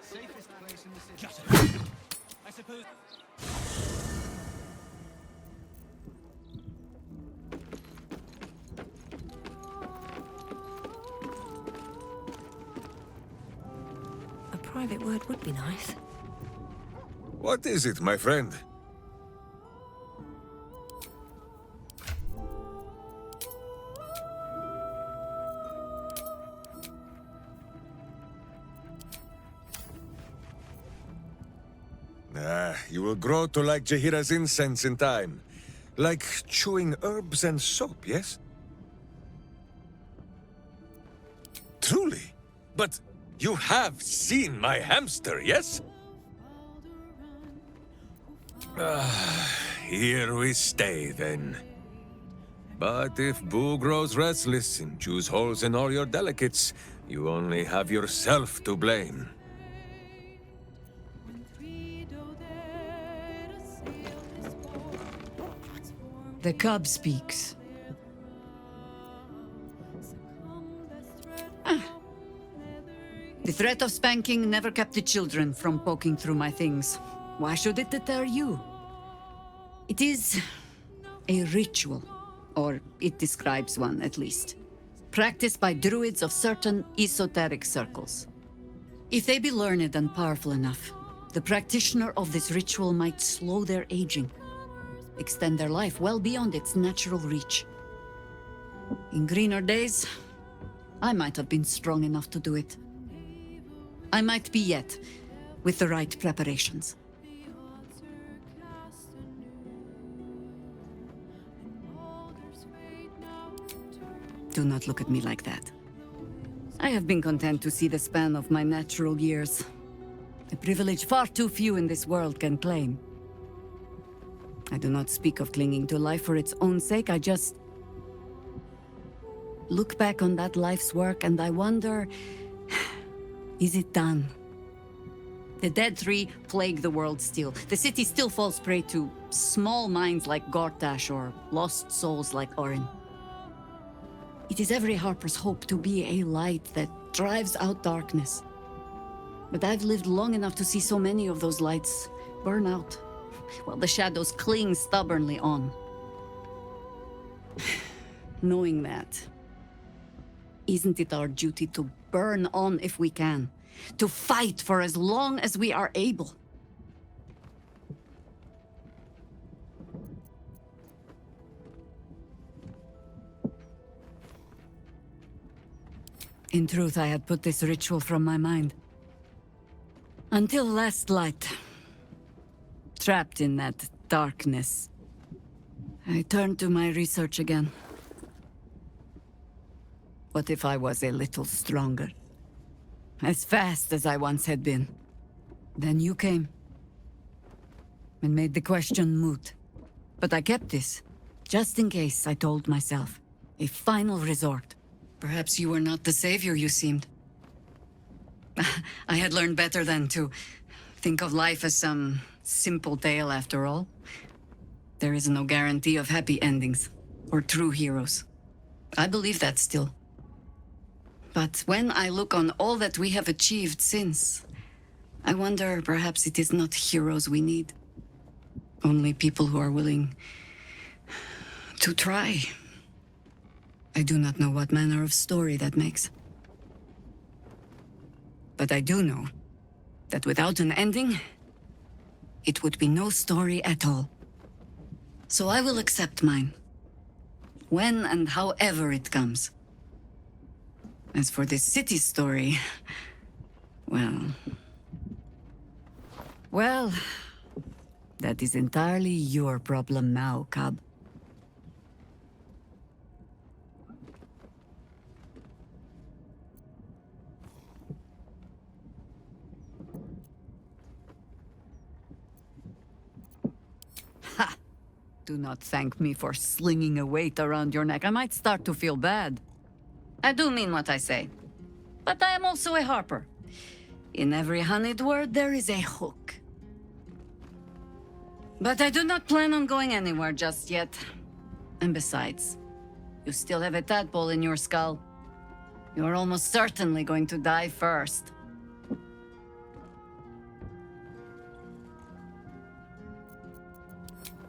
Safest place in the city. I suppose. A private word would be nice. What is it, my friend? You will grow to like Jahira's incense in time. Like chewing herbs and soap, yes? Truly? But you have seen my hamster, yes? Here we stay, then. But if Boo grows restless and chews holes in all your delicates, you only have yourself to blame. The cub speaks. The threat of spanking never kept the children from poking through my things. Why should it deter you? It is a ritual, or it describes one at least, practiced by druids of certain esoteric circles. If they be learned and powerful enough, the practitioner of this ritual might slow their aging, extend their life well beyond its natural reach. In greener days, I might have been strong enough to do it. I might be yet, with the right preparations. Do not look at me like that. I have been content to see the span of my natural years, a privilege far too few in this world can claim. I do not speak of clinging to life for its own sake, I just look back on that life's work and I wonder, is it done? The dead three plague the world still. The city still falls prey to small minds like Gortash or lost souls like Orin. It is every Harper's hope to be a light that drives out darkness. But I've lived long enough to see so many of those lights burn out, while the shadows cling stubbornly on. Knowing that, isn't it our duty to burn on if we can? To fight for as long as we are able? In truth, I had put this ritual from my mind. Until last light. Trapped in that darkness, I turned to my research again. What if I was a little stronger? As fast as I once had been. Then you came. And made the question moot. But I kept this, just in case, I told myself. A final resort. Perhaps you were not the savior you seemed. I had learned better than to think of life as some simple tale after all. There is no guarantee of happy endings, or true heroes. I believe that still. But when I look on all that we have achieved since, I wonder perhaps it is not heroes we need. Only people who are willing to try. I do not know what manner of story that makes. But I do know that without an ending, it would be no story at all. So I will accept mine. When and however it comes. As for this city story, well... Well, that is entirely your problem now, Cub. Ha! Do not thank me for slinging a weight around your neck. I might start to feel bad. I do mean what I say. But I am also a harper. In every honeyed word, there is a hook. But I do not plan on going anywhere just yet. And besides, you still have a tadpole in your skull. You are almost certainly going to die first.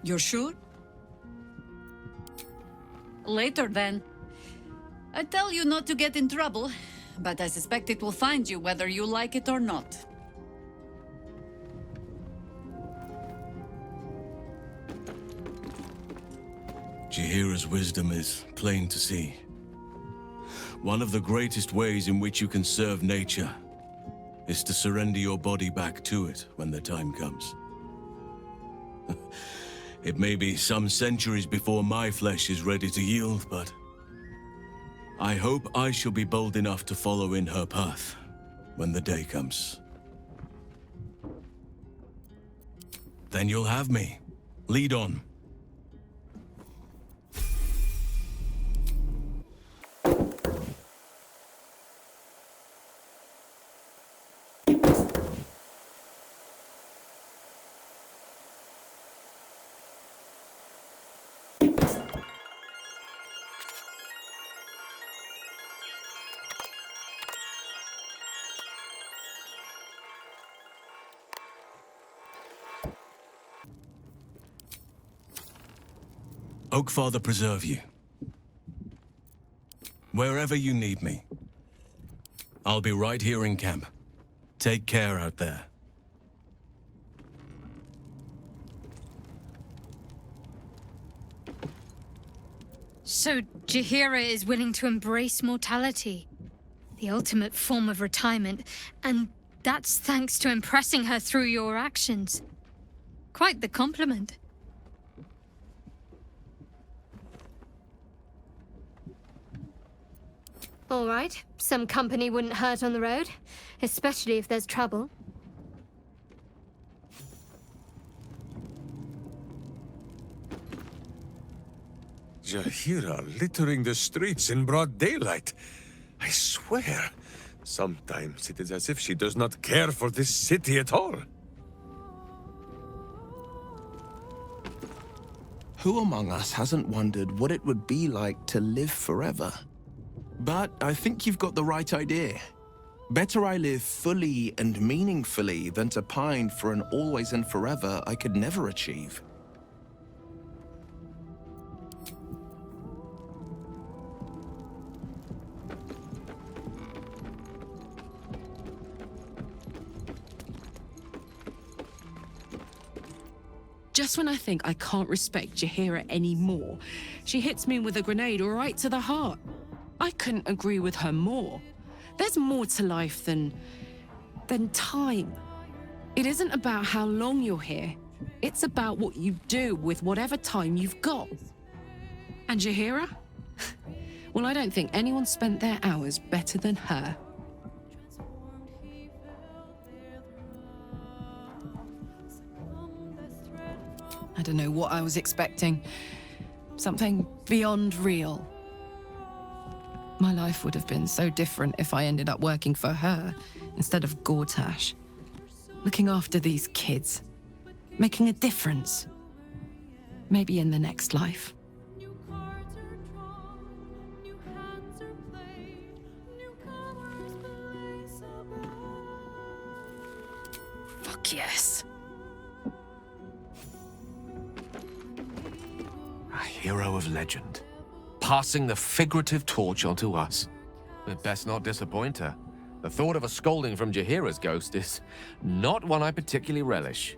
You're sure? Later, then. I tell you not to get in trouble, but I suspect it will find you whether you like it or not. Jaheira's wisdom is plain to see. One of the greatest ways in which you can serve nature is to surrender your body back to it when the time comes. It may be some centuries before my flesh is ready to yield, but I hope I shall be bold enough to follow in her path when the day comes. Then you'll have me. Lead on. Oakfather preserve you. Wherever you need me, I'll be right here in camp. Take care out there. So Jaheira is willing to embrace mortality, the ultimate form of retirement, and that's thanks to impressing her through your actions. Quite the compliment. All right, some company wouldn't hurt on the road, especially if there's trouble. Jaheira littering the streets in broad daylight. I swear, sometimes it is as if she does not care for this city at all. Who among us hasn't wondered what it would be like to live forever? But I think you've got the right idea. Better I live fully and meaningfully than to pine for an always and forever I could never achieve. Just when I think I can't respect Jaheira anymore, she hits me with a grenade right to the heart. I couldn't agree with her more. There's more to life than time. It isn't about how long you're here. It's about what you do with whatever time you've got. And Jaheira? Well, I don't think anyone spent their hours better than her. I don't know what I was expecting. Something beyond real. My life would have been so different if I ended up working for her instead of Gortash. Looking after these kids. Making a difference. Maybe in the next life. Fuck yes. A hero of legend. Passing the figurative torch on to us. We'd best not disappoint her. The thought of a scolding from Jaheira's ghost is not one I particularly relish.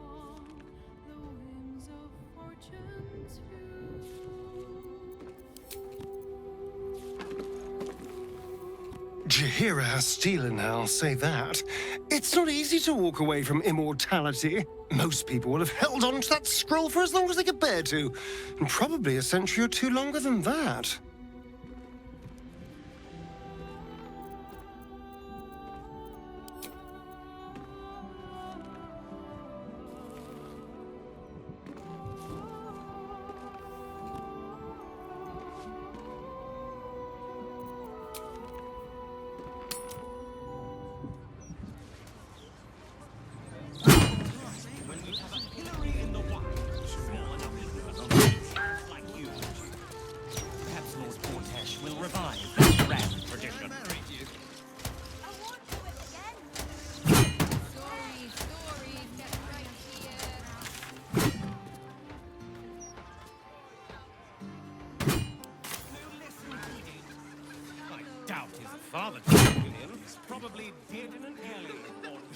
Jaheira has steel in her, I'll say that. It's not easy to walk away from immortality. Most people will have held on to that scroll for as long as they could bear to, and probably a century or two longer than that.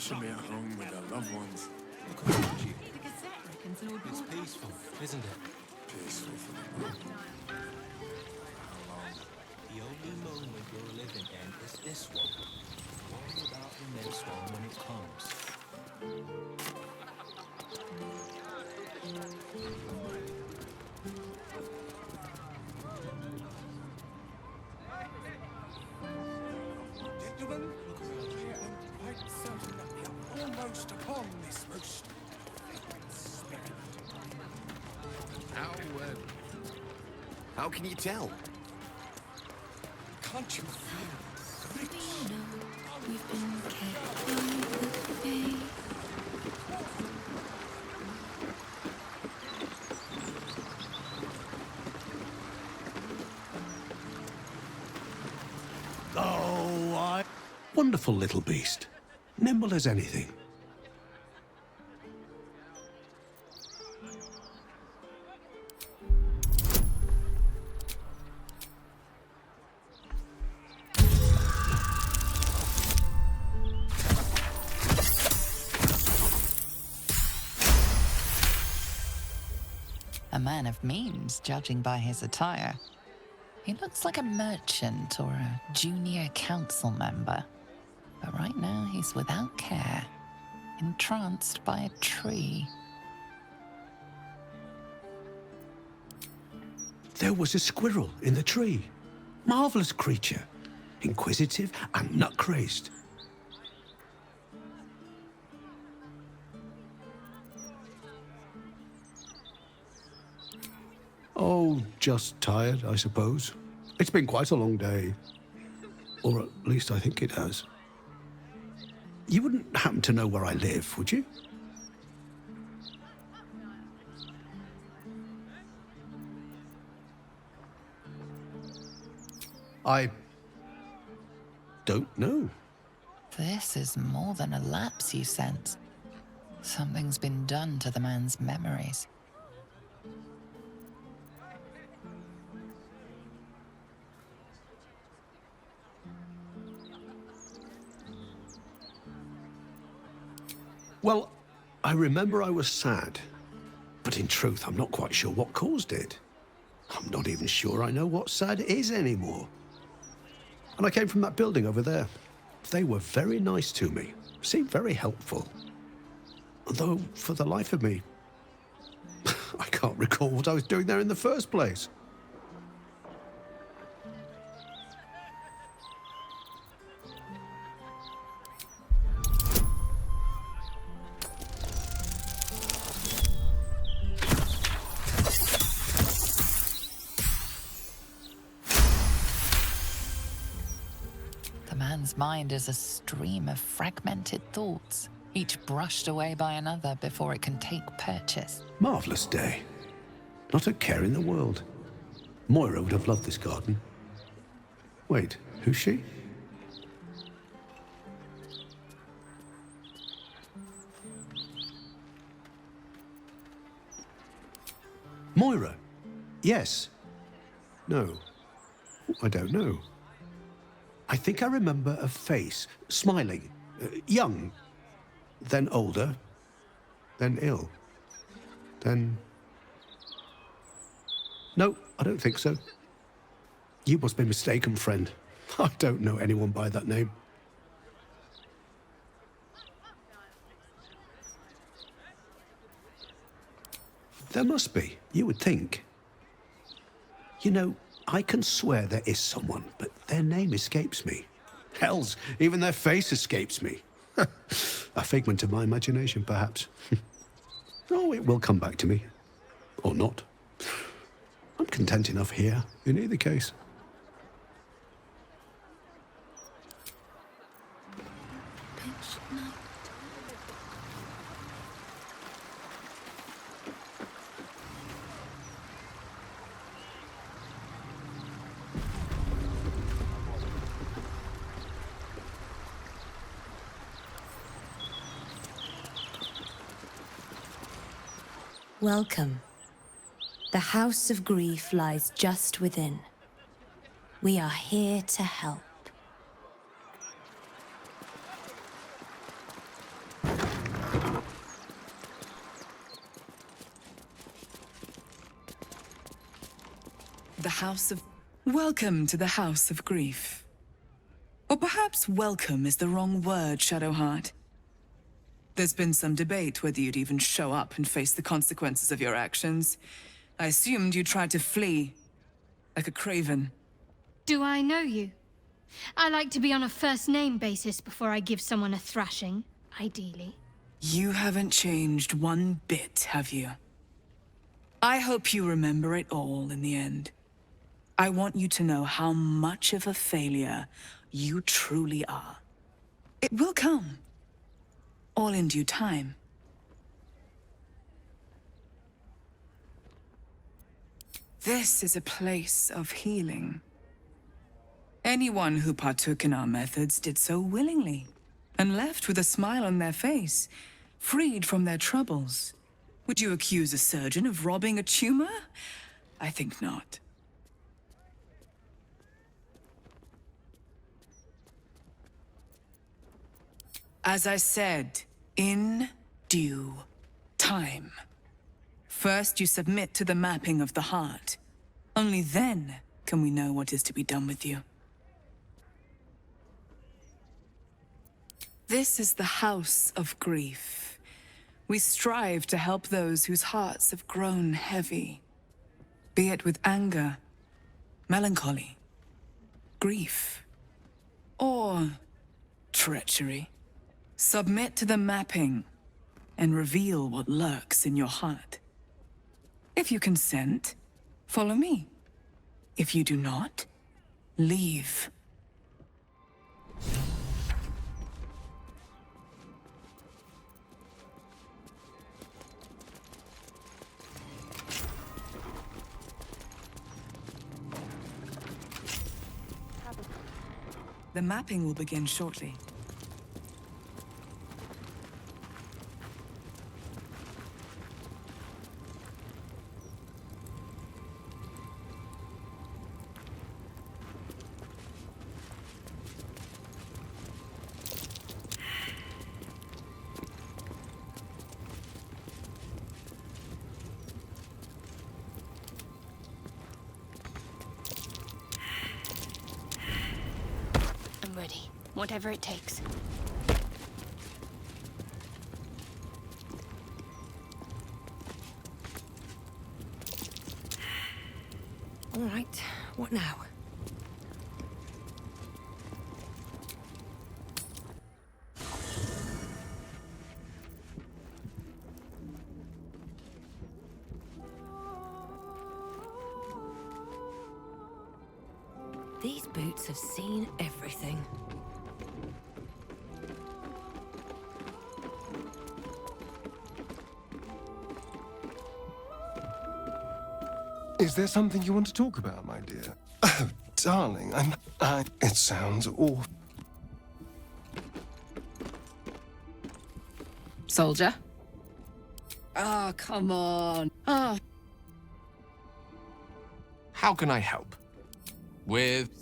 Should be at home with their loved ones. It's peaceful, isn't it? Peaceful for the moment. The only moment you're living in is this one. Worry about the next one when it comes. Gentlemen, look around here. I'm quite certain that we are almost upon this most sacred spirit. How can you tell? Can't you feel it? We've been kept by the fate. Oh, wonderful little beast. Nimble as anything. A man of means, judging by his attire. He looks like a merchant or a junior council member. But right now he's without care, entranced by a tree. There was a squirrel in the tree. Marvelous creature. Inquisitive and nut-crazed. Oh, just tired, I suppose. It's been quite a long day. Or at least I think it has. You wouldn't happen to know where I live, would you? I don't know. This is more than a lapse, you sense. Something's been done to the man's memories. Well, I remember I was sad, but in truth, I'm not quite sure what caused it. I'm not even sure I know what sad is anymore. And I came from that building over there. They were very nice to me, seemed very helpful. Though, for the life of me, I can't recall what I was doing there in the first place. The man's mind is a stream of fragmented thoughts, each brushed away by another before it can take purchase. Marvelous day. Not a care in the world. Moira would have loved this garden. Wait, who's she? Moira? Yes. No. I don't know. I think I remember a face, smiling, young, then older, then ill, then... No, I don't think so. You must be mistaken, friend. I don't know anyone by that name. There must be, you would think. You know, I can swear there is someone, but their name escapes me. Hells, even their face escapes me. A figment of my imagination, perhaps. Oh, it will come back to me. Or not. I'm content enough here, in either case. Welcome. The House of Grief lies just within. We are here to help. House of... Welcome to the House of Grief. Or perhaps welcome is the wrong word, Shadowheart. There's been some debate whether you'd even show up and face the consequences of your actions. I assumed you tried to flee, like a craven. Do I know you? I like to be on a first-name basis before I give someone a thrashing, ideally. You haven't changed one bit, have you? I hope you remember it all in the end. I want you to know how much of a failure you truly are. It will come. All in due time. This is a place of healing. Anyone who partook in our methods did so willingly, and left with a smile on their face, freed from their troubles. Would you accuse a surgeon of robbing a tumor? I think not. As I said, in due time. First, you submit to the mapping of the heart. Only then can we know what is to be done with you. This is the House of Grief. We strive to help those whose hearts have grown heavy, be it with anger, melancholy, grief, or treachery. Submit to the mapping and reveal what lurks in your heart. If you consent, follow me. If you do not, leave. The mapping will begin shortly. I'm ready. Whatever it takes. All right, what now? These boots have seen everything. Is there something you want to talk about, my dear? Oh, darling, it sounds awful. Soldier? Ah, come on. Ah. How can I help? With...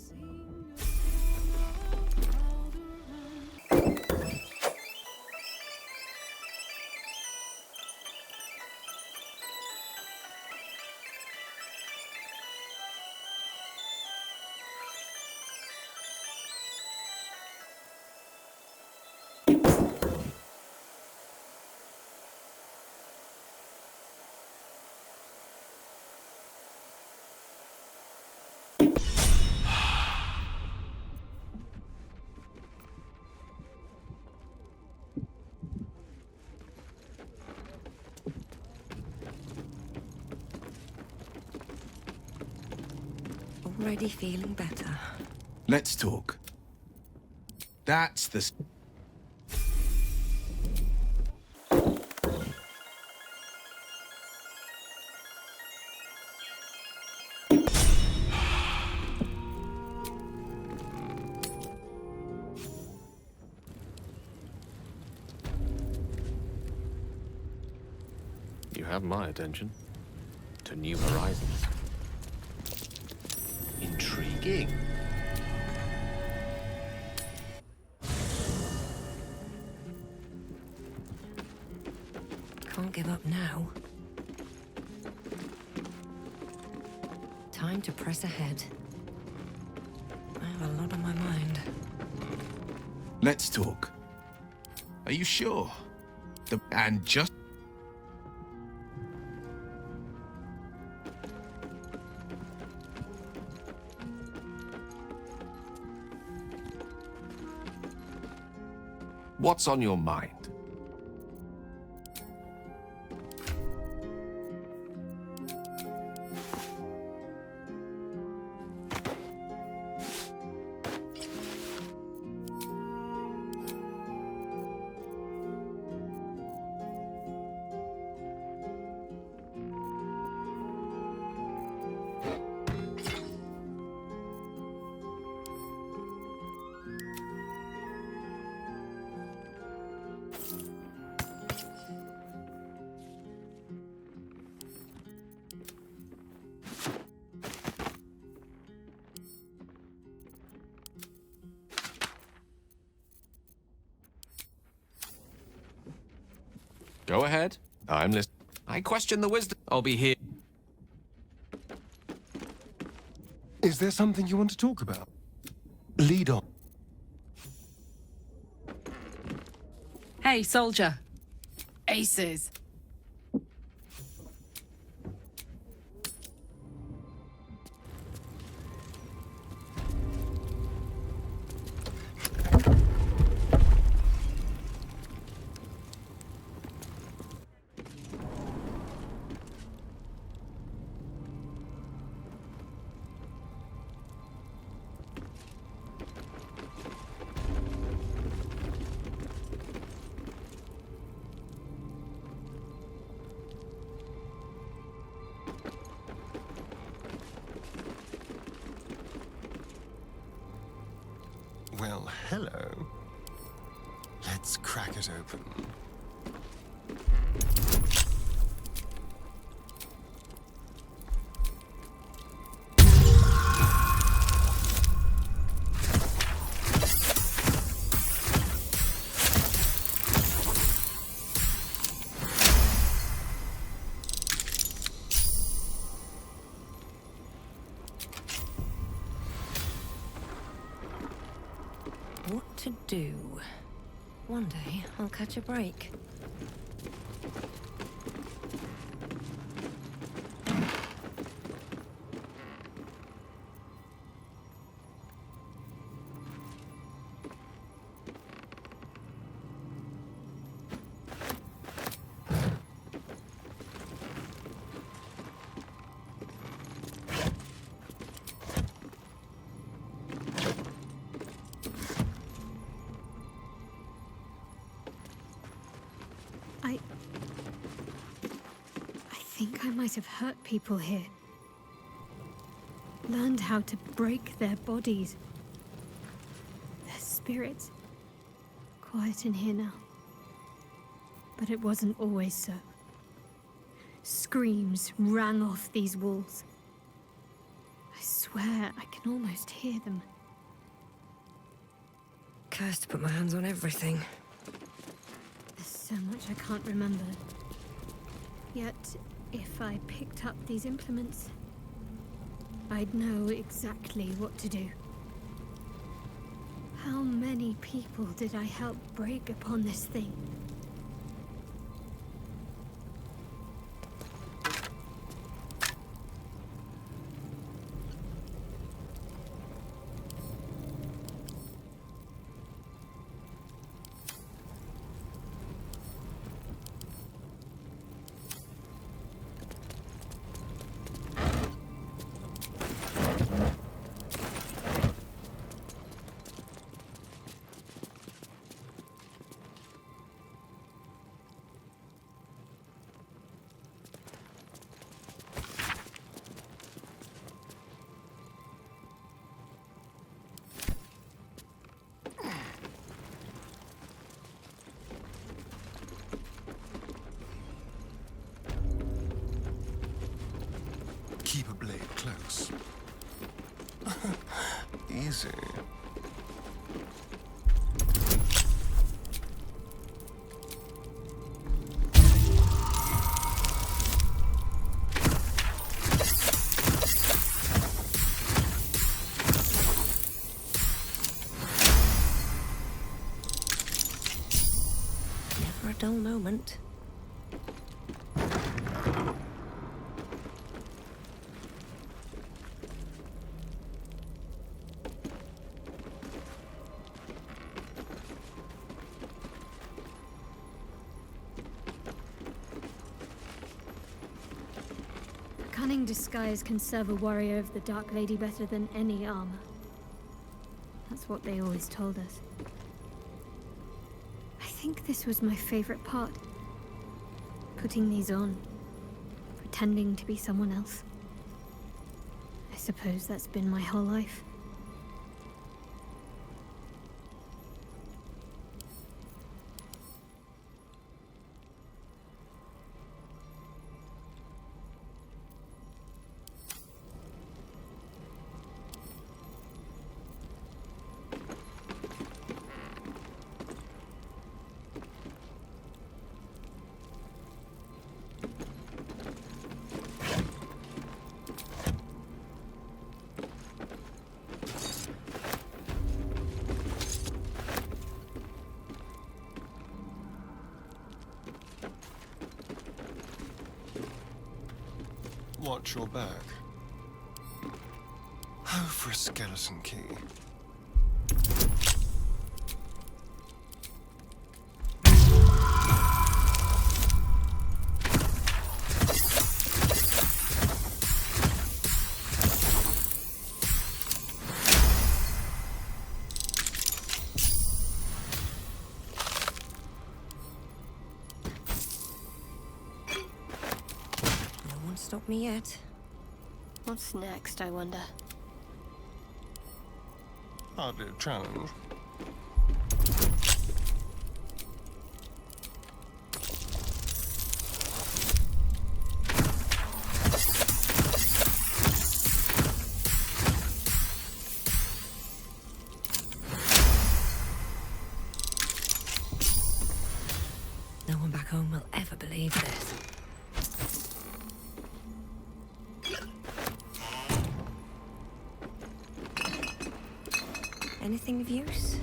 Already feeling better. Let's talk. That's the... You have my attention. To new horizons. Intriguing. Can't give up now. Time time to press ahead. I have a lot on my mind. Let's talk. Are you sure? And just... What's on your mind? Go ahead. I'm listening. I question the wisdom. I'll be here. Is there something you want to talk about? Lead on. Hey, soldier. Aces. Well, hello. Let's crack it open. What to do? One day, I'll catch a break. I think I might have hurt people here. Learned how to break their bodies. Their spirits. Quiet in here now. But it wasn't always so. Screams rang off these walls. I swear I can almost hear them. Cursed to put my hands on everything. There's so much I can't remember. Yet, if I picked up these implements, I'd know exactly what to do. How many people did I help break upon this thing? Keep a blade close. Easy. for a dull moment. Cunning disguise can serve a warrior of the Dark Lady better than any armor. That's what they always told us. I think this was my favorite part. Putting these on. Pretending to be someone else. I suppose that's been my whole life. Watch your back. Oh, for a skeleton key. Stop me yet. What's next, I wonder? Hardly a challenge. No one back home will ever believe this. Anything of use?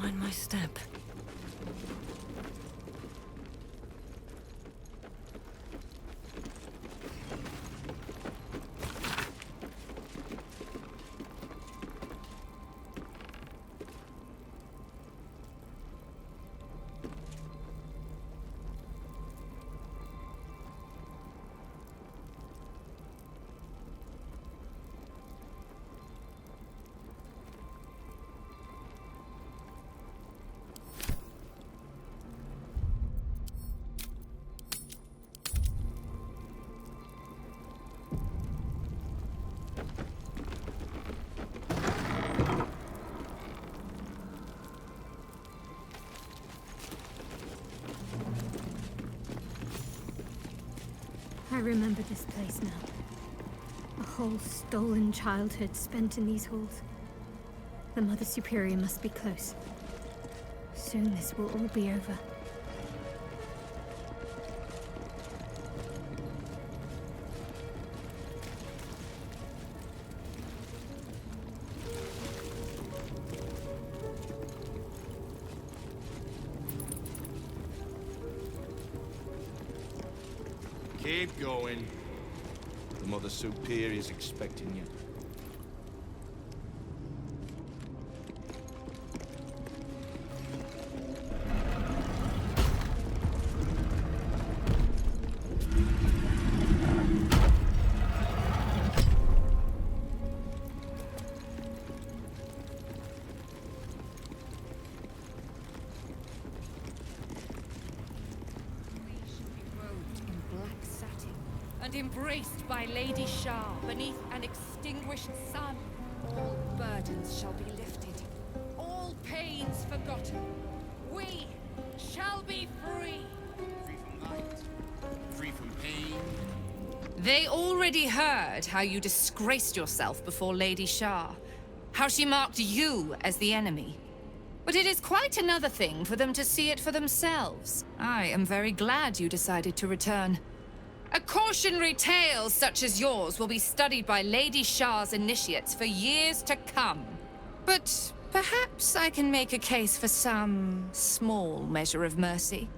Mind my step. I remember this place now. A whole stolen childhood spent in these halls. The Mother Superior must be close. Soon this will all be over. Keep going. The Mother Superior's expecting you. and embraced by Lady Shah beneath an extinguished sun, all burdens shall be lifted, all pains forgotten. We shall be free. Free from light, free from pain. They already heard how you disgraced yourself before Lady Shah, how she marked you as the enemy. But it is quite another thing for them to see it for themselves. I am very glad you decided to return. A cautionary tale such as yours will be studied by Lady Shah's initiates for years to come. But perhaps I can make a case for some small measure of mercy.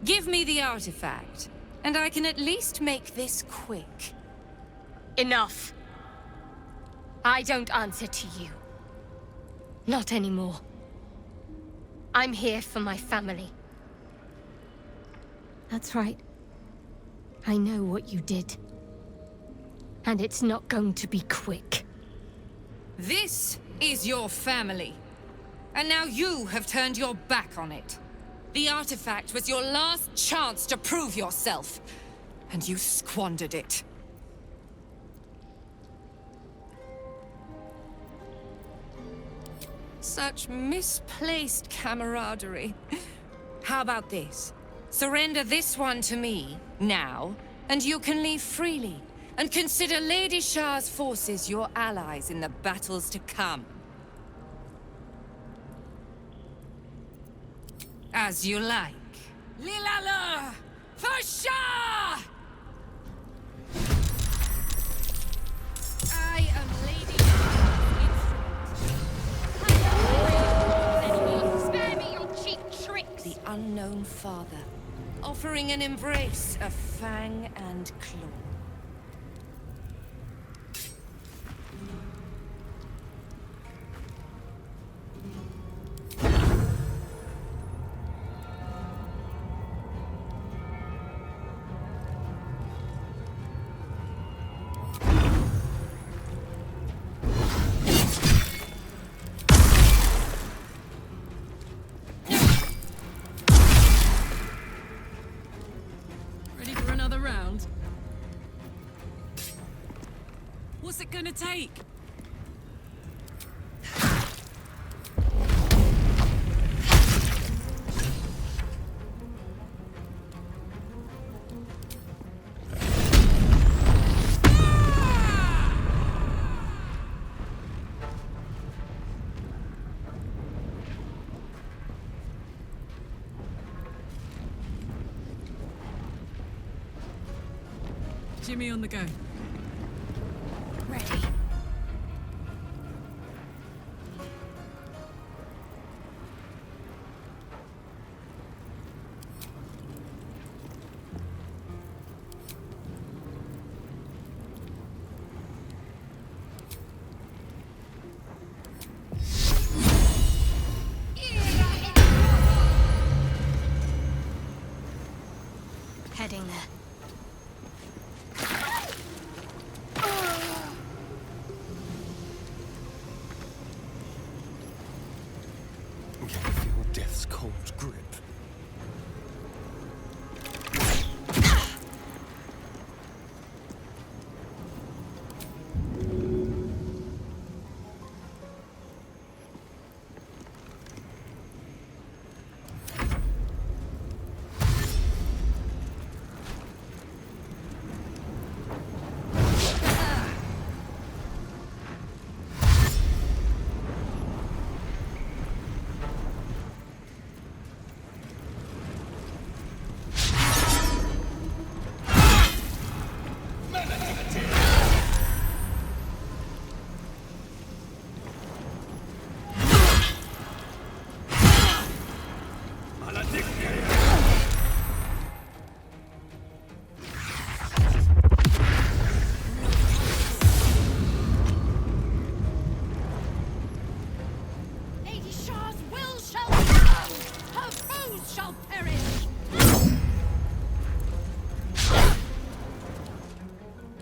Give me the artifact, and I can at least make this quick. Enough. I don't answer to you. Not anymore. I'm here for my family. That's right. I know what you did. And it's not going to be quick. This is your family. And now you have turned your back on it. The artifact was your last chance to prove yourself. And you squandered it. Such misplaced camaraderie. How about this? Surrender this one to me, now, and you can leave freely. And consider Lady Shah's forces your allies in the battles to come. As you like. Lilala! For Shah! I am Lady Shah's instrument. Spare me your cheap tricks! The unknown father, offering an embrace of fang and claw. Ready for another round? What's it gonna take? Jimmy on the go. Ready. Heading there. Can you feel death's cold grip? Lady Shah's will shall stand! Her foes shall perish!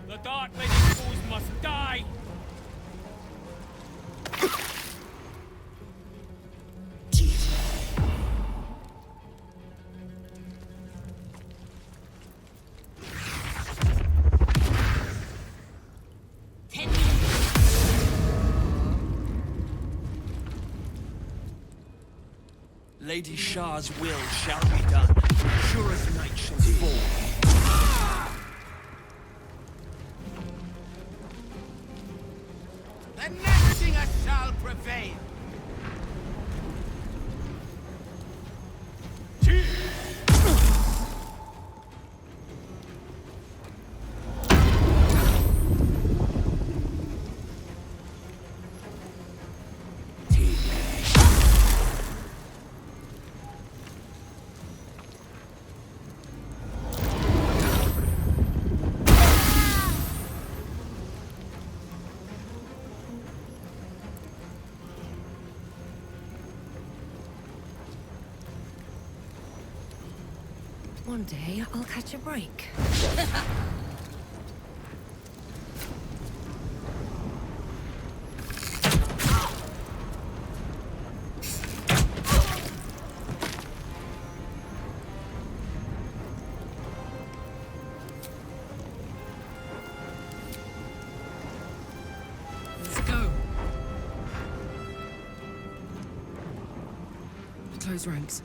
The Dark Lady's foes must die! Lady Shah's will shall be done, sure as night shall fall. The next singer shall prevail. One day, I'll catch a break. Let's go. Close ranks.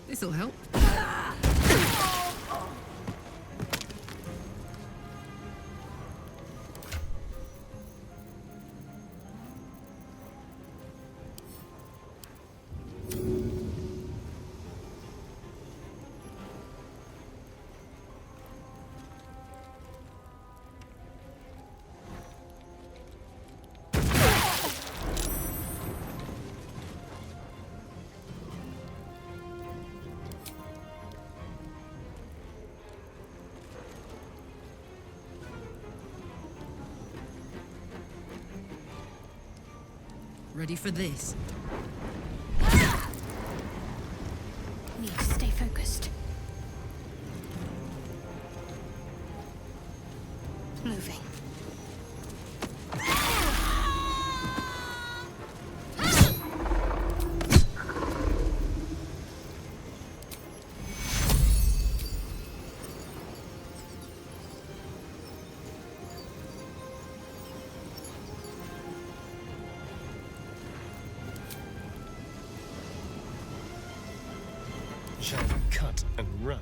This'll help. Ready for this? Need to stay focused. Moving. Shall we cut and run?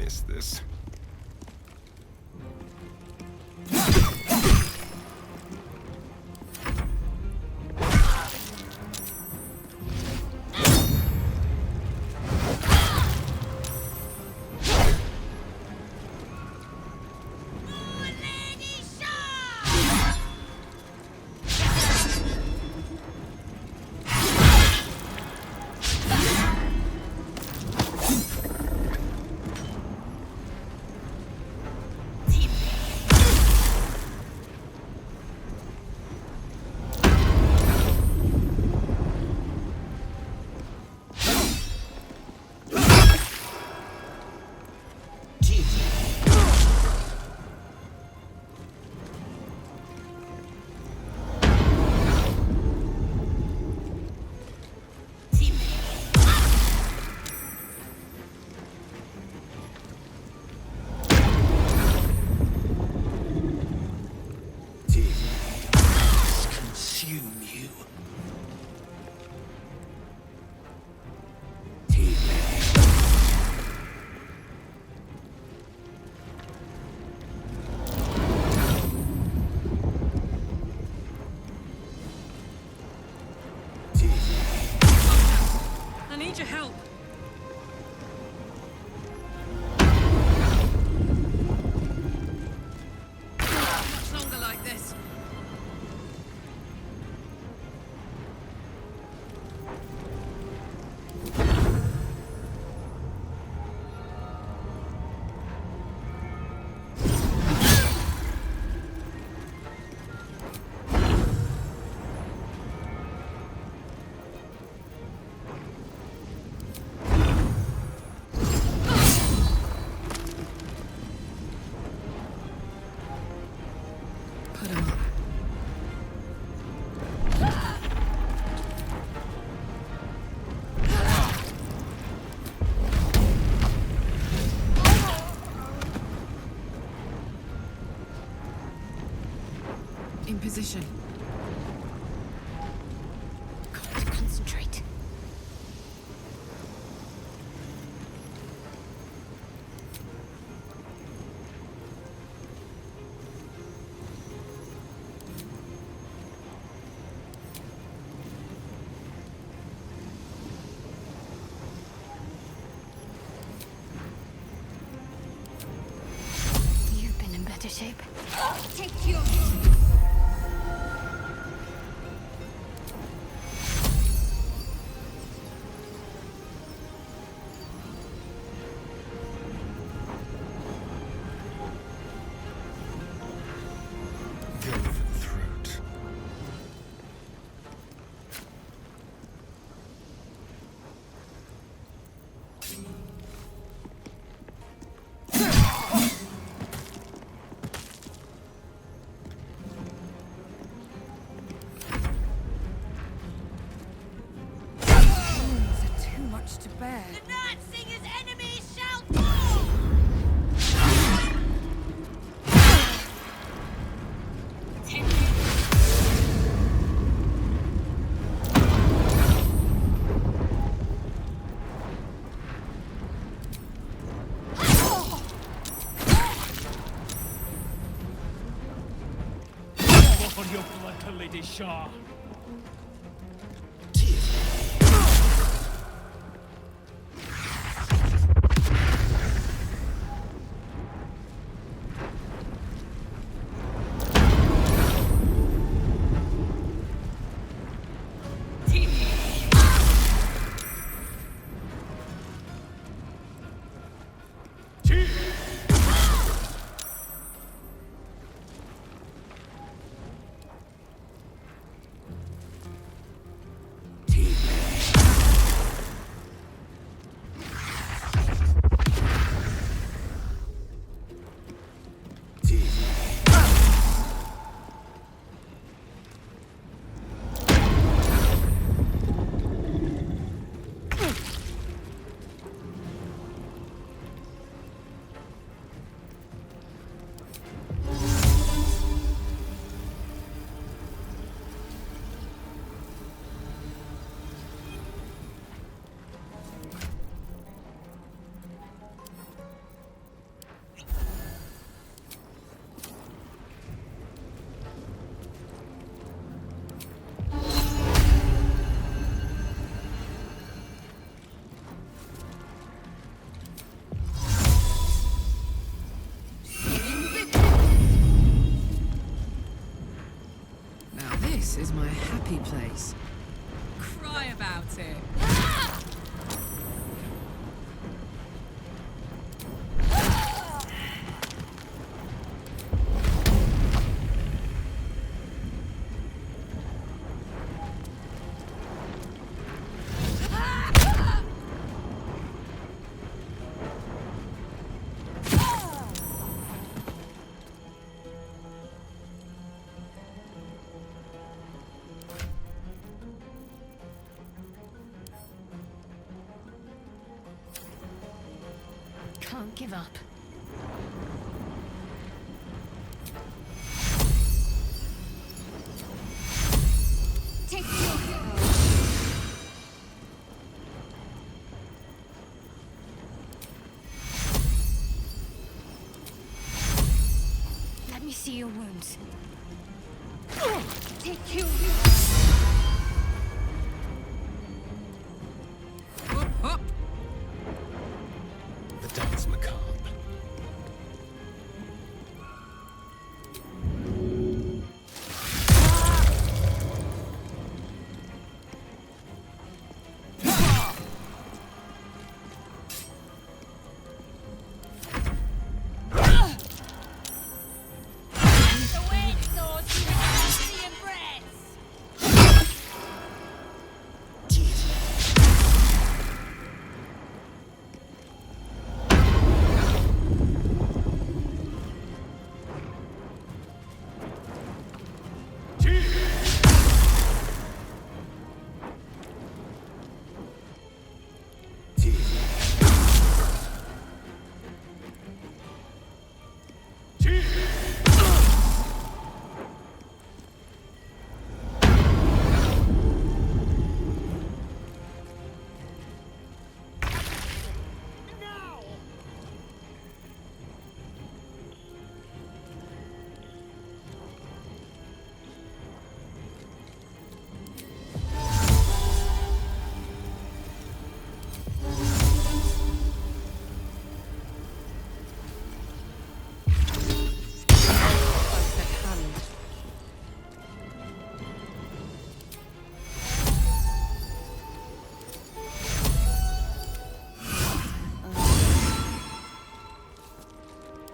miss this. I need your help. Not much longer like this. Put him up. In position. Gotta concentrate. You've been in better shape. Take you. Go for the throat. Wounds are too much to bear. The Night Singer's enemies shall fall! Offer your blood to Lady Shah. is my happy place. Cry about it. Can't give up. Take your Let me see your wounds. Take your The dance macabre. The wing swords you have the embrace.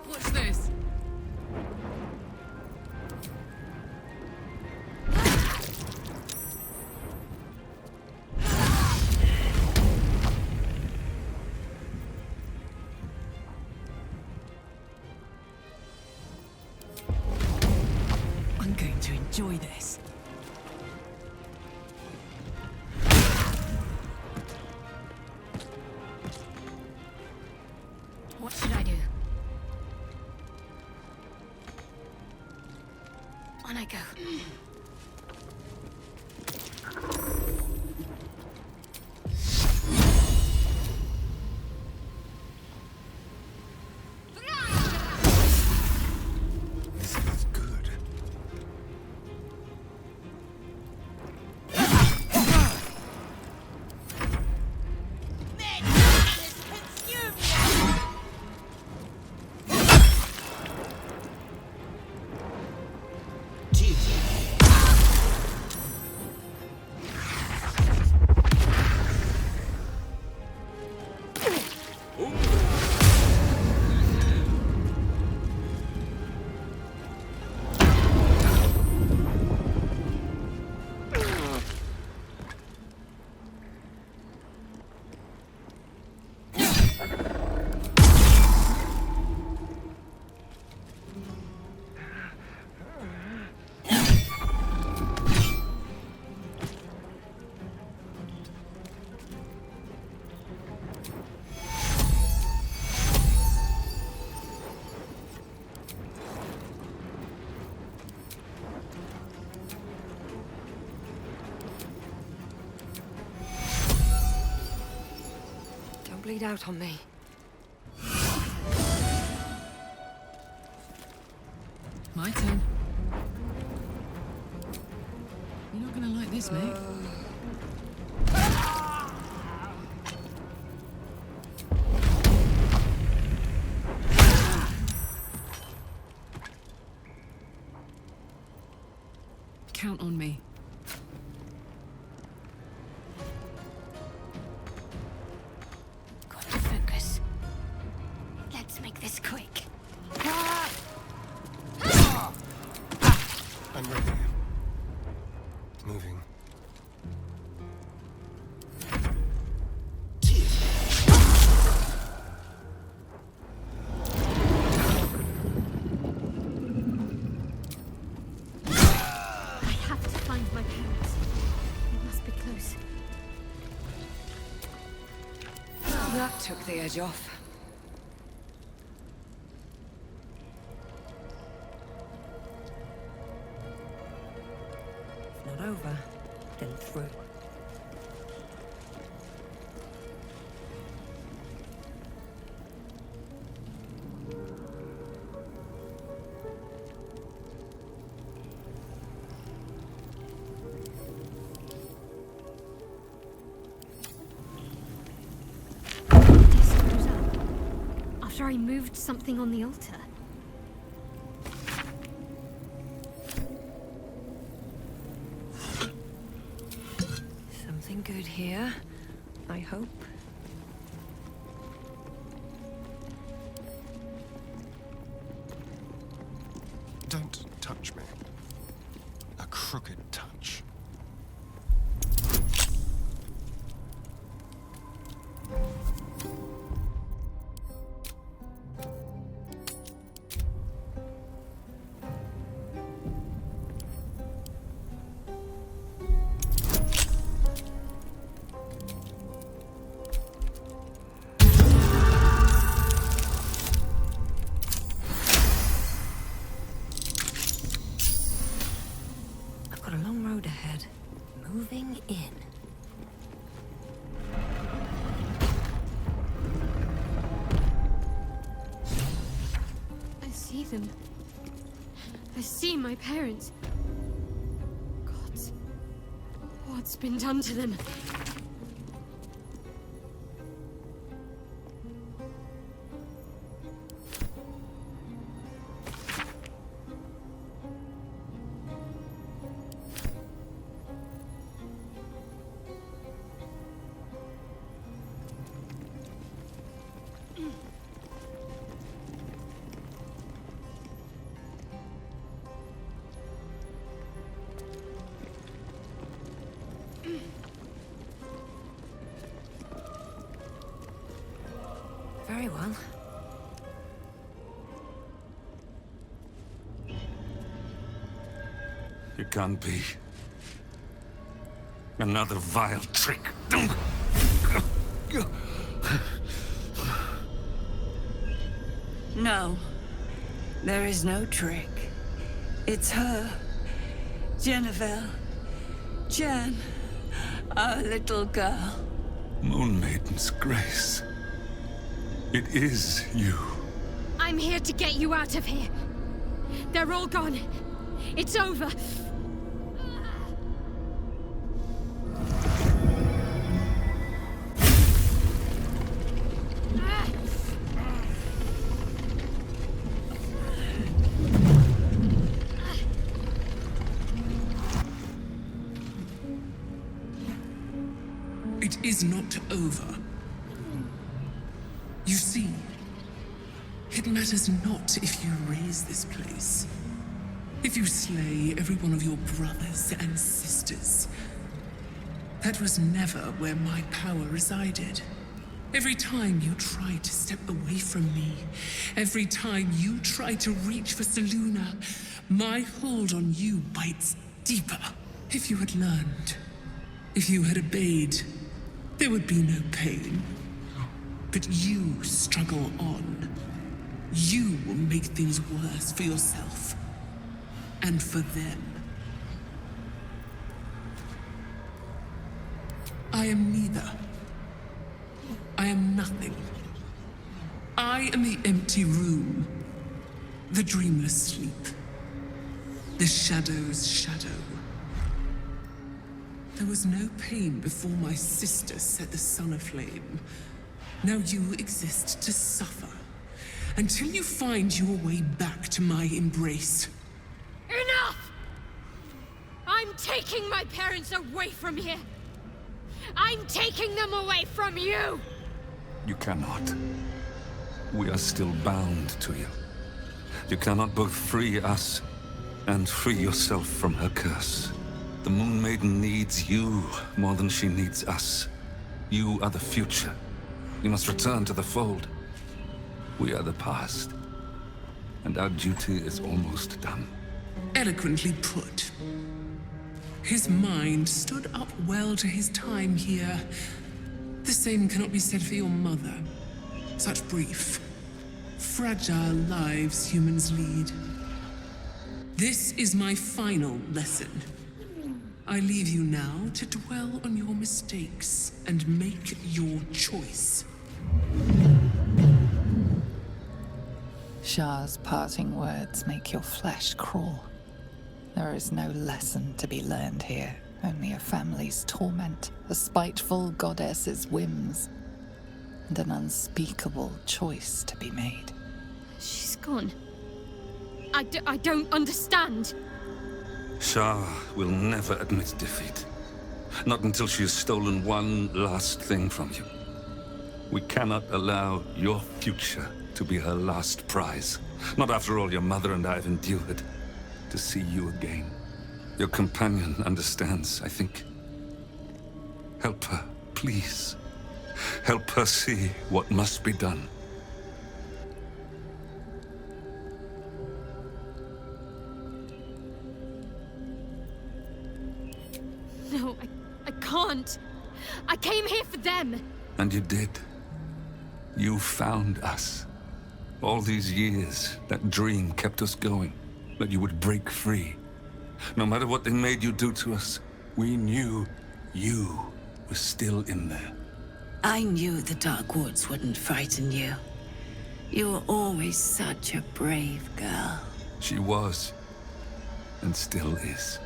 What's this? I'm going to enjoy this. What should I do? On I go. This is good. Don't bleed out on me. My turn. You're not gonna like this, mate. Count on me. make this quick. I'm ready. Moving. I have to find my parents. They must be close. That took the edge off. If not over, then through. This goes up. After I moved something on the altar. Something good here, I hope. Don't touch me. A crooked touch. I've got a long road ahead. Moving in. I see them. I see my parents. Gods. What's been done to them? Very well. It can't be. Another vile trick. No. There is no trick. It's her. Jennifer. Jen. Our little girl. Moon Maiden's grace. It is you. I'm here to get you out of here. They're all gone. It's over. It is not over. You see, it matters not if you raise this place. If you slay every one of your brothers and sisters. That was never where my power resided. Every time you try to step away from me, every time you try to reach for Selûne, my hold on you bites deeper. If you had learned, if you had obeyed, there would be no pain. But you struggle on. You will make things worse for yourself. And for them. I am neither. I am nothing. I am the empty room. The dreamless sleep. The shadow's shadow. There was no pain before my sister set the sun aflame. Now you exist to suffer. Until you find your way back to my embrace. Enough! I'm taking my parents away from here. I'm taking them away from you! You cannot. we are still bound to you. You cannot both free us and free yourself from her curse. The Moon Maiden needs you more than she needs us. You are the future. You must return to the fold. We are the past, and our duty is almost done. Eloquently put. His mind stood up well to his time here. The same cannot be said for your mother. Such brief, fragile lives humans lead. This is my final lesson. I leave you now to dwell on your mistakes and make your choice. Shah's parting words make your flesh crawl. There is no lesson to be learned here, only a family's torment, a spiteful goddess's whims, and an unspeakable choice to be made. She's gone. I don't understand. Shah will never admit defeat. Not until she has stolen one last thing from you. We cannot allow your future to be her last prize. Not after all your mother and I have endured. To see you again. Your companion understands, I think. Help her, please. Help her see what must be done. No, I can't. I came here for them. And you did. You found us. All these years, that dream kept us going. That you would break free. No matter what they made you do to us, we knew you were still in there. I knew the Dark Woods wouldn't frighten you. You were always such a brave girl. She was, and still is.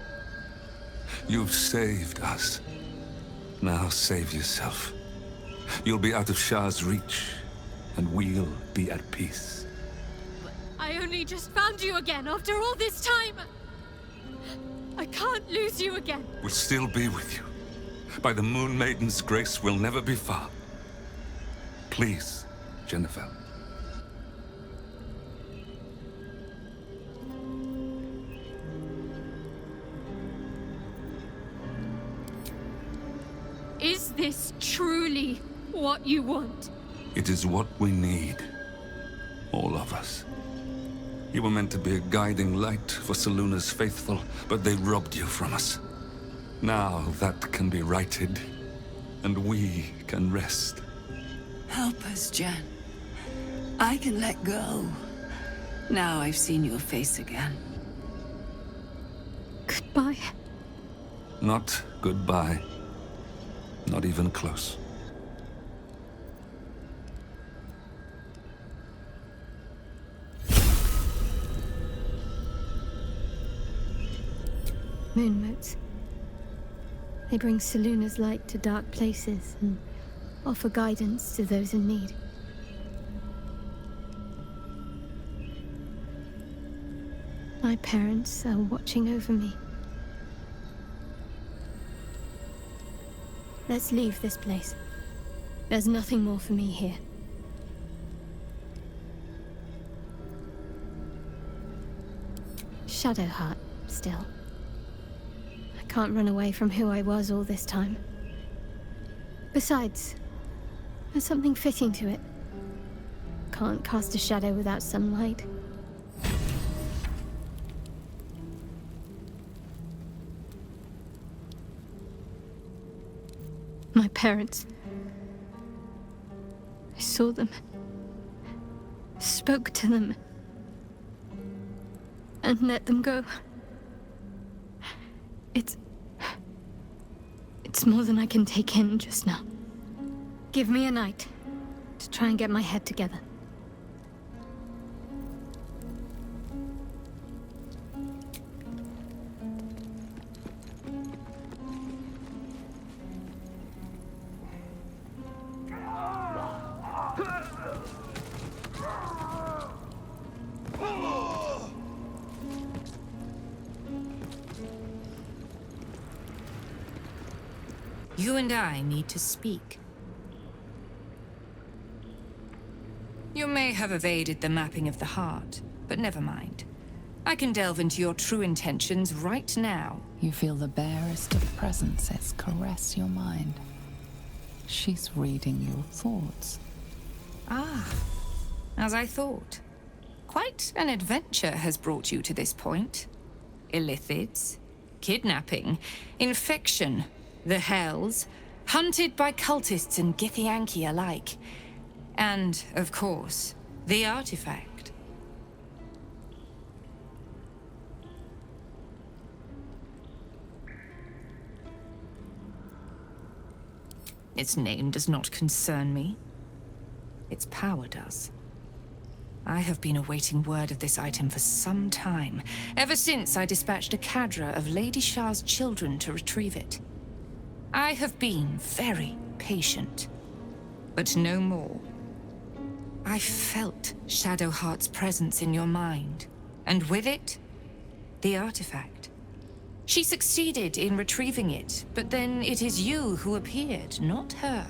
You've saved us. Now save yourself. You'll be out of Shah's reach, and we'll be at peace. I only just found you again after all this time. I can't lose you again. We'll still be with you. By the Moon Maiden's grace, we'll never be far. Please, Jennifer. Is this truly what you want? It is what we need. All of us. You were meant to be a guiding light for Seluna's faithful, but they robbed you from us. Now that can be righted, and we can rest. Help us, Jen. I can let go. Now I've seen your face again. Goodbye. Not goodbye. Not even close. Moon motes. They bring Seluna's light to dark places and offer guidance to those in need. My parents are watching over me. Let's leave this place. There's nothing more for me here. Shadowheart, still. I can't run away from who I was all this time. Besides, there's something fitting to it. Can't cast a shadow without sunlight. My parents. I saw them. Spoke to them. And let them go. It's more than I can take in just now. Give me a night to try and get my head together. You and I need to speak. You may have evaded the mapping of the heart, but never mind. I can delve into your true intentions right now. You feel the barest of presences caress your mind. She's reading your thoughts. Ah, as I thought. Quite an adventure has brought you to this point. Illithids, kidnapping, infection, the Hells, hunted by cultists and Githyanki alike. And, of course, the artifact. Its name does not concern me. Its power does. I have been awaiting word of this item for some time, ever since I dispatched a cadre of Lady Shah's children to retrieve it. I have been very patient, but no more. I felt Shadowheart's presence in your mind, and with it, the artifact. She succeeded in retrieving it, but then it is you who appeared, not her.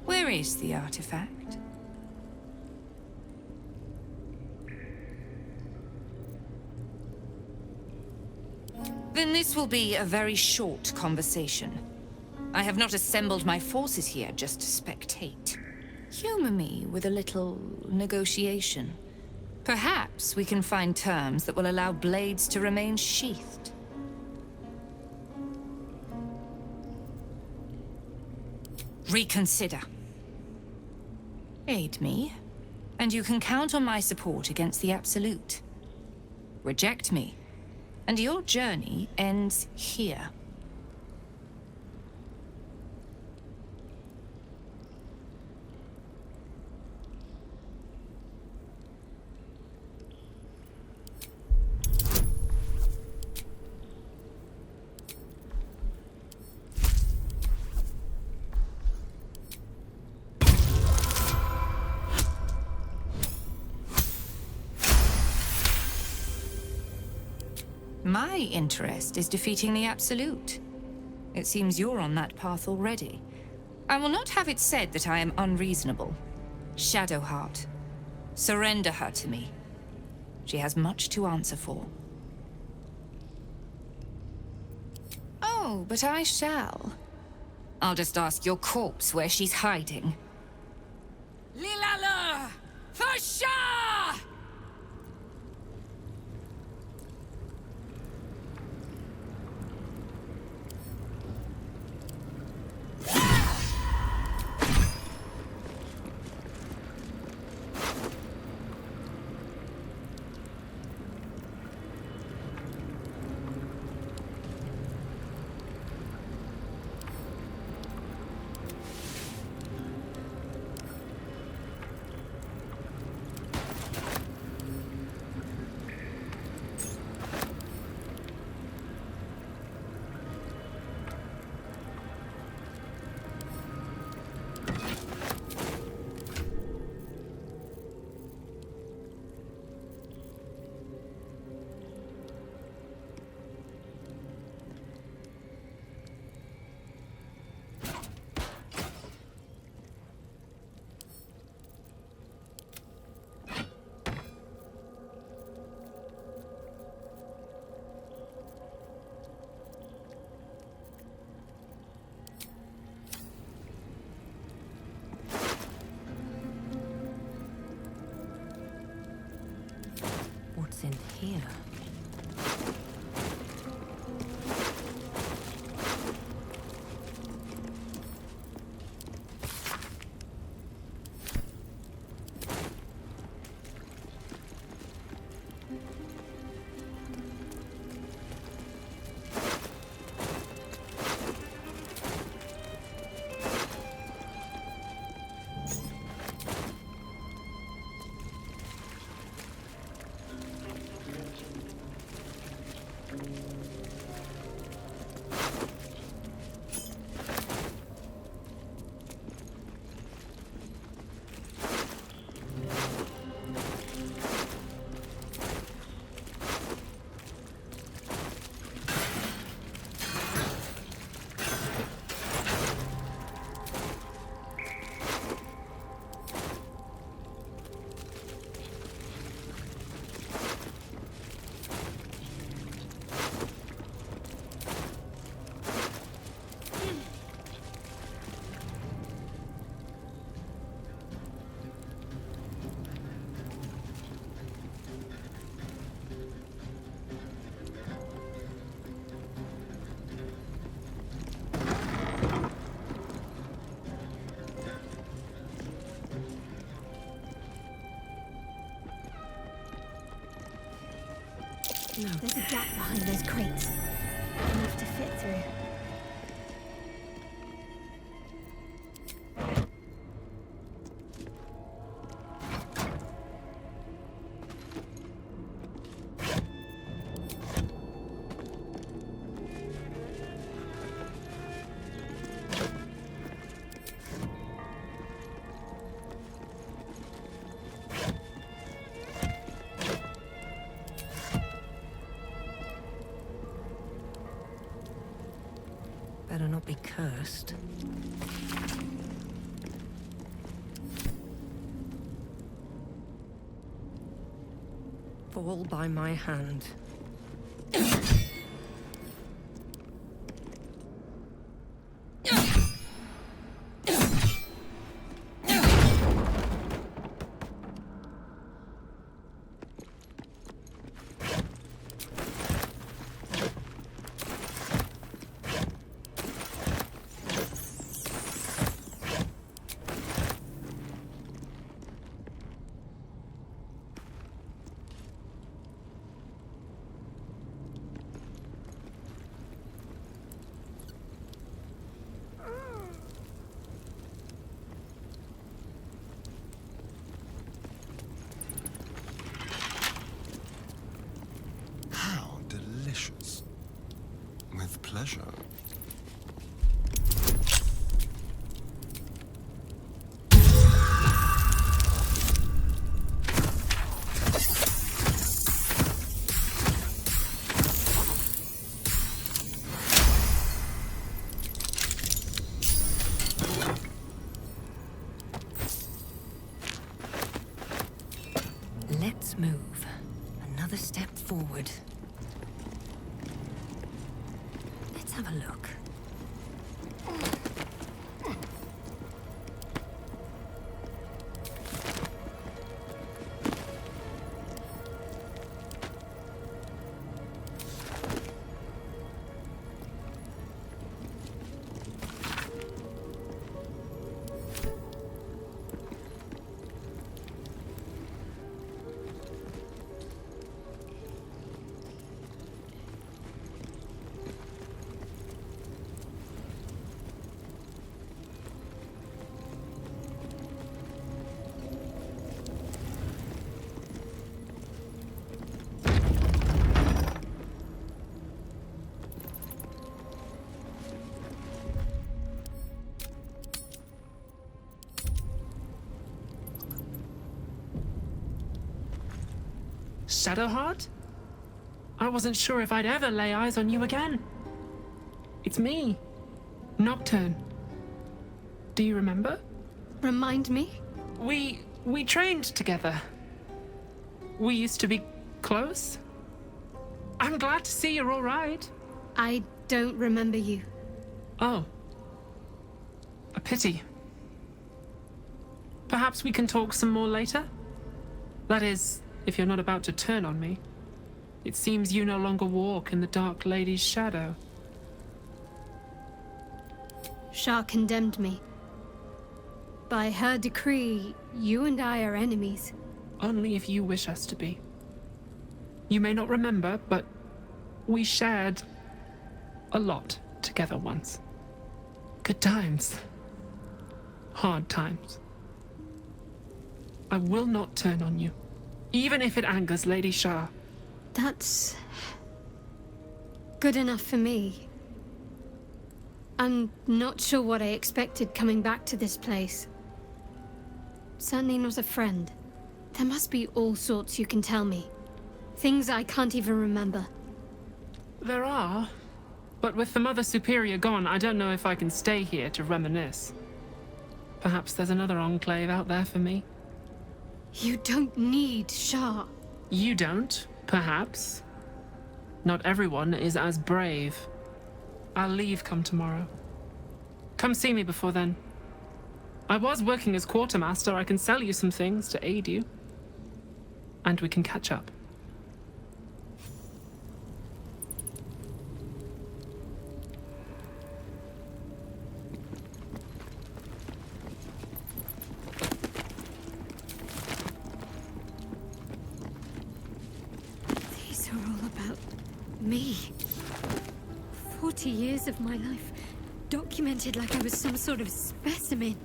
Where is the artifact? Then this will be a very short conversation. I have not assembled my forces here just to spectate. Humor me with a little negotiation. Perhaps we can find terms that will allow blades to remain sheathed. Reconsider. Aid me, and you can count on my support against the Absolute. Reject me, and your journey ends here. My interest is defeating the Absolute. It seems you're on that path already. I will not have it said that I am unreasonable. Shadowheart, surrender her to me. She has much to answer for. Oh, but I shall. I'll just ask your corpse where she's hiding. Lilala! For Shah! What's in here? There's a gap behind those crates. Enough to fit through. Better not be cursed. Fall by my hand. With pleasure. Let's move. Another step forward. Let's have a look. Shadowheart? I wasn't sure if I'd ever lay eyes on you again. It's me, Nocturne. Do you remember? Remind me? We trained together. We used to be close. I'm glad to see you're all right. I don't remember you. Oh. A pity. Perhaps we can talk some more later? That is, if you're not about to turn on me. It seems you no longer walk in the Dark Lady's shadow. Shah condemned me. By her decree, you and I are enemies. Only if you wish us to be. You may not remember, but we shared a lot together once. Good times. Hard times. I will not turn on you, even if it angers Lady Shah. That's good enough for me. I'm not sure what I expected coming back to this place. Certainly not a friend. There must be all sorts you can tell me. Things I can't even remember. There are, but with the Mother Superior gone, I don't know if I can stay here to reminisce. Perhaps there's another enclave out there for me. You don't need Shah. You don't, perhaps. Not everyone is as brave. I'll leave come tomorrow. Come see me before then. I was working as quartermaster. I can sell you some things to aid you. And we can catch up. These are all about Me. 40 years of my life, documented like I was some sort of specimen.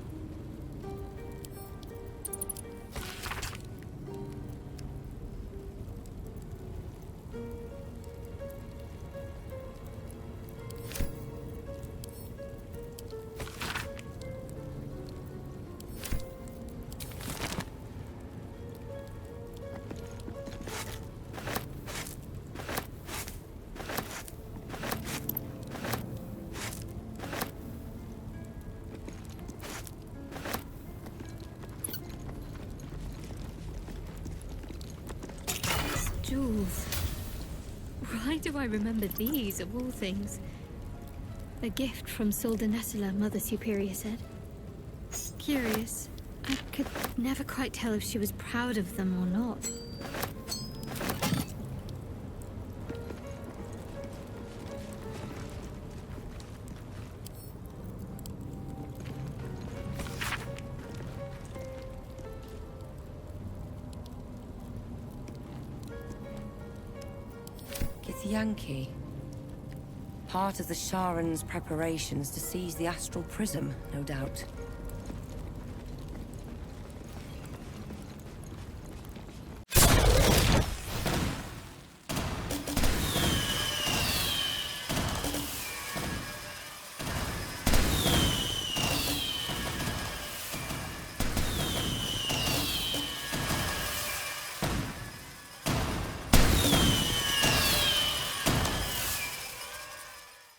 Jewels. Why do I remember these, of all things? A gift from Solda Nessela, Mother Superior said. Curious. I could never quite tell if she was proud of them or not. Yankee. Part of the Sharan's preparations to seize the astral prism, no doubt.